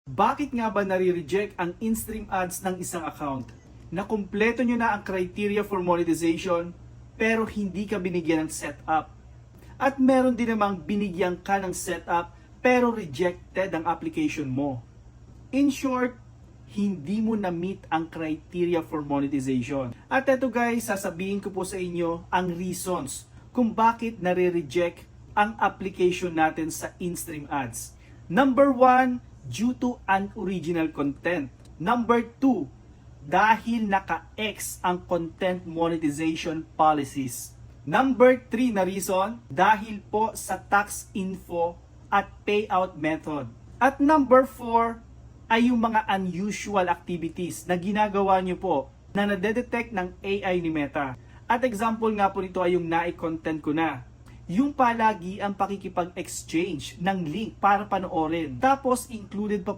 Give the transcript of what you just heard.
Bakit nga ba nare-reject ang in-stream ads ng isang account? Na kumpleto nyo na ang criteria for monetization pero hindi ka binigyan ng setup. At meron din namang binigyan ka ng setup pero rejected ang application mo. In short, hindi mo na-meet ang criteria for monetization. At eto guys, sasabihin ko po sa inyo ang reasons kung bakit nare-reject ang application natin sa in-stream ads. Number 1, due to unoriginal content. Number 2, dahil naka-X ang content monetization policies. Number 3 na reason, dahil po sa tax info at payout method. At number 4 ay yung mga unusual activities na ginagawa nyo po na nadedetect ng AI ni Meta. At example nga po nito ay yung nai-content ko na. Yung palagi ang pakikipag-exchange ng link para panoorin. Tapos included pa po